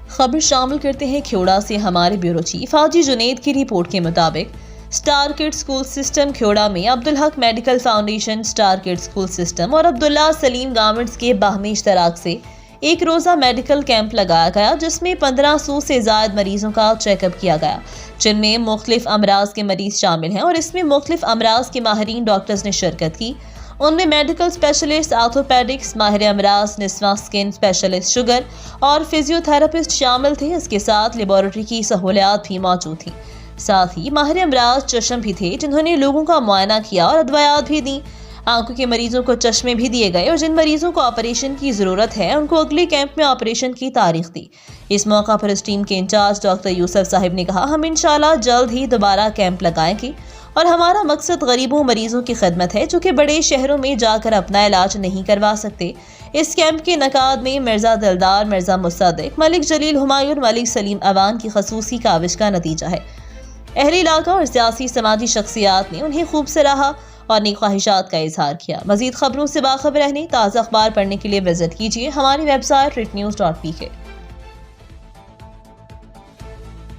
خبر شامل کرتے ہیں کھیوڑا سے ہمارے بیورو چیف حاجی جنید کی رپورٹ کے مطابق سٹار کڈ اسکول سسٹم کھیوڑا میں عبدالحق میڈیکل فاؤنڈیشن، سٹار کڈ اسکول سسٹم اور عبداللہ سلیم گارمنٹس کے باہمی اشتراک سے ایک روزہ میڈیکل کیمپ لگایا گیا، جس میں 1500 سے زائد مریضوں کا چیک اپ کیا گیا، جن میں مختلف امراض کے مریض شامل ہیں اور اس میں مختلف امراض کے ماہرین ڈاکٹرز نے شرکت کی۔ ان میں میڈیکل اسپیشلسٹ، آرتھوپیڈکس، ماہر امراض، نسواں اسکن اسپیشلسٹ، شوگر اور فزیو تھراپسٹ شامل تھے۔ اس کے ساتھ لیبارٹری کی سہولیات بھی موجود تھیں۔ ساتھ ہی ماہر امراض چشم بھی تھے، جنہوں نے لوگوں کا معائنہ کیا اور ادویات بھی دیں۔ آنکھوں کے مریضوں کو چشمے بھی دیے گئے اور جن مریضوں کو آپریشن کی ضرورت ہے ان کو اگلے کیمپ میں آپریشن کی تاریخ دی۔ اس موقع پر اس ٹیم کے انچارج ڈاکٹر یوسف صاحب نے کہا، ہم انشاءاللہ جلد ہی دوبارہ کیمپ لگائیں گے اور ہمارا مقصد غریبوں مریضوں کی خدمت ہے جو کہ بڑے شہروں میں جا کر اپنا علاج نہیں کروا سکتے۔ اس کیمپ کے انعقاد میں مرزا دلدار، مرزا مصدق، ملک جلیل ہمایون، ملک سلیم اوان کی خصوصی کاوش کا نتیجہ ہے۔ اہل علاقہ اور سیاسی سماجی شخصیات نے انہیں خوب سراہا اور نیک خواہشات کا اظہار کیا۔ مزید خبروں سے باخبر رہنے، تازہ اخبار پڑھنے کے لیے وزٹ کیجیے ہماری ویب سائٹ ritnews.pk۔